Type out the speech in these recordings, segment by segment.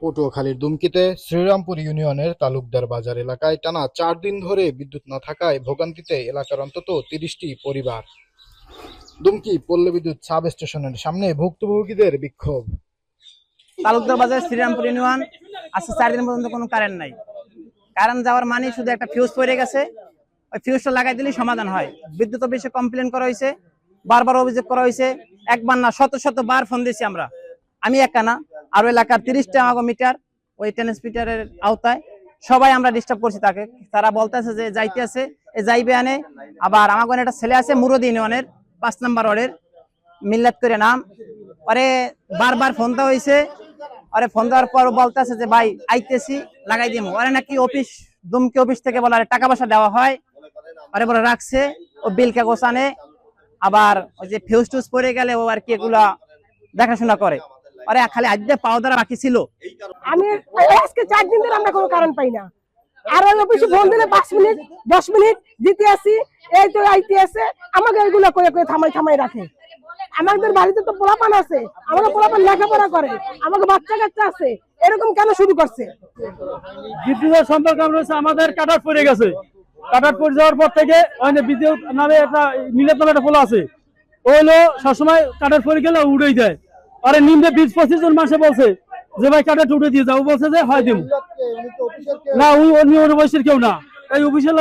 পটুয়াখালীর দুমকিতে শ্রীরামপুর ইউনিয়নের তালুকদার বাজার এলাকায় টানা 4 দিন ধরে বিদ্যুৎ না থাকায় ভোগান্তিতে এলাকার অন্তত 30টি পরিবার। দুমকি পল্লী বিদ্যুৎ সাব স্টেশনের সামনে ভুক্তভোগীদের বিক্ষোভ। তালুকদার বাজার শ্রীরামপুর ইউনিয়ন আজকে 4 দিন পর্যন্ত কোনো কারেন্ট নাই। কারেন্ট যাওয়ার মানে শুধু একটা ফিউজ পড়ে গেছে, ওই ফিউজটা লাগাই দিলেই সমাধান হয়। বিদ্যুৎ অফিসে কমপ্লেন করা হয়েছে, বারবার অভিযোগ করা হয়েছে, একবার না শত বার ফোন দিয়েছি আমরা। আমি একা না, আরো এলাকার 30টা আমাকে মিটার ওই ট্রান্সমিটারের আওতায় সবাই আমরা ডিস্টার্ব করছি তাকে। তারা বলতেছে যে যাইতে আছে, যাইবে আনে। আবার আমার একটা ছেলে আছে মুরদি ইউনিয়নের 5 নম্বর ওয়ার্ডের, মিল্লাত করে নাম, ওরে বারবার ফোন দেওয়া হয়েছে। আরে ফোন দেওয়ার পর বলতেছে যে ভাই আইতেছি, লাগাই দিমু। আরে নাকি অফিস, দুমকি অফিস থেকে বলে টাকা পয়সা দেওয়া হয়, আরে বলে রাখছে, ও বিল কাগজ আনে। আবার ওই যে ফিউজ টুজ পড়ে গেলে ও আর কি এগুলা দেখাশোনা করে। আরে খালি আজকে পাওয়া দ্বারা বাকি ছিল। আমি আজকে 4 দিন ধরে আমরা কোনো কারেন্ট পাই না। আর ওই অফিসে ফোন দিলে 5 মিনিট 10 মিনিট দিতে আসি, এই তো আইতে আছে, আমাকে এগুলো করে থামাই রাখে। আমাদের বাড়িতে তো পোলাপান আছে, আমাদের পোলাপান লেখাপড়া করে, আমাদের বাচ্চা কাচ্চা আছে, এরকম কেন শুরু করছে? বিদ্যুতের সম্পর্ক আমাদের কাটার পড়ে গেছে। কাটার পড়ে যাওয়ার পর থেকে বিদ্যুৎ নামে একটা মিলেট নামে একটা পোলা আছে, ও হলো সবসময় কাটার পড়ে গেলে উড়েই দেয়। আরে নিম্নে 20-25 জন মানুষে বলছে যে ভাই কাটা উঠে দিয়ে যাও, বলছে যে হয় দিব না, উনি অফিসের কেউ না। এই অফিসের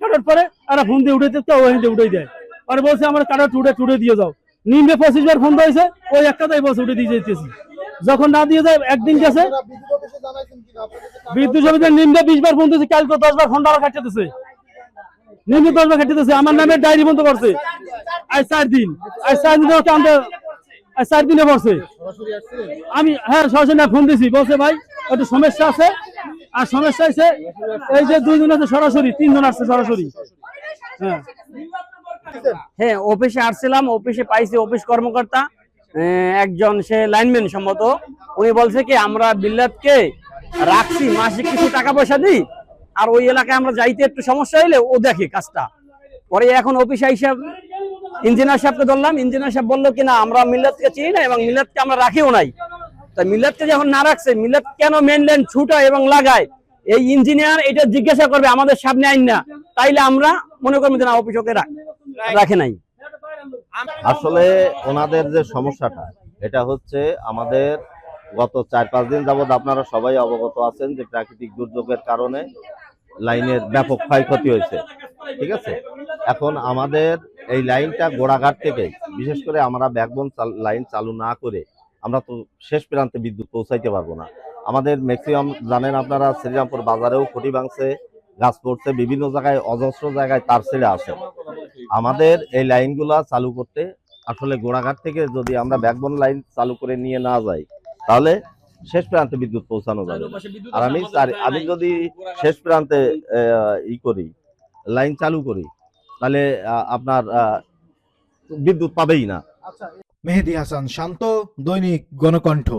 কাটার পরে এরা ফোন দিয়ে উঠেই দেয়। আর বলছে আমার কাটা টুটে দিয়ে যাও। নিম্নে 25 বার ফোন দিয়েছে, ওই একটাই বলছে উঠে দিয়ে যেতেছি। যখন না দিয়ে যায়, একদিন গেছে বিদ্যুৎ সমিতি নিম্নে 20 বার ফোন দিয়েছে, কালকে 10 বার ফোন কাটতেছে, নিম্নে 10 বার কাটতেছে। আমার নামে ডায়েরি বন্ধ করছে আজ 4 দিন, আজ 4 দিন 4 দিনে পড়ছে। আমি সরাসরি ফোন দিয়েছি, বলছে ভাই একটু সমস্যা আছে। আর সমস্যা আছে এই যে 2 জন আছে সরাসরি, 3 জন আসছে সরাসরি। হ্যাঁ, অফিসে আসছিলাম, অফিসে পাইছি অফিস কর্মকর্তা একজন, সে লাইনম্যান সম্মত। উনি বলছে কি আমরা বিল্লাতকে রাখছি, মাসিক কিছু টাকা পয়সা দিই, আর ওই এলাকায় আমরা যাইতে একটু সমস্যা হইলে ও দেখে কাজটা। পরে এখন অফিসে হিসাব ইঞ্জিনিয়ার সাহেবকে ধরলাম, ইঞ্জিনিয়ার সাহেব বললো কিনা আমরা মিল্লাতকে চিনি না এবং মিল্লাতকে আমরা রাখিও নাই। তাই মিল্লাতকে যখন না রাখছে, মিল্লাত কেন মেন লাইন ছুটায় এবং লাগায়, এই ইঞ্জিনিয়ার এটা জিজ্ঞাসা করবে আমাদের সামনে আইন না, তাইলে আমরা মনে করবো যে না অফিস ওকে রাখে নাই। আসলে ওনাদের যে সমস্যাটা, এটা হচ্ছে আমাদের গত 4-5 দিন যাবৎ আপনারা সবাই অবগত আছেন যে প্রাকৃতিক দুর্যোগের কারণে লাইনের ব্যাপক ক্ষয়ক্ষতি হয়েছে। ঠিক আছে, এখন আমাদের এই লাইনটা গোড়াঘাট থেকে, বিশেষ করে আমরা ব্যাকবোন লাইন চালু না করে আমরা তো শেষ প্রান্তে বিদ্যুৎ পৌঁছাইতে পারবো না। আমাদের ম্যাক্সিমাম জানেন আপনারা, শ্রীরামপুর বাজারেও খুঁটি ভাঙছে, গাছ পড়ছে, বিভিন্ন জায়গায় অজস্র জায়গায় তার ছেড়ে আসে। আমাদের এই লাইনগুলা চালু করতে আসলে গোড়াঘাট থেকে যদি আমরা ব্যাকবোন লাইন চালু করে নিয়ে না যাই, তাহলে শেষ প্রান্তে বিদ্যুৎ পৌঁছানো যাবে। আর আমি যদি শেষ প্রান্তে করি, লাইন চালু করি, তাহলে আপনার বিদ্যুৎ পাবেই না। মেহেদী হাসান শান্ত, দৈনিক গণকণ্ঠ।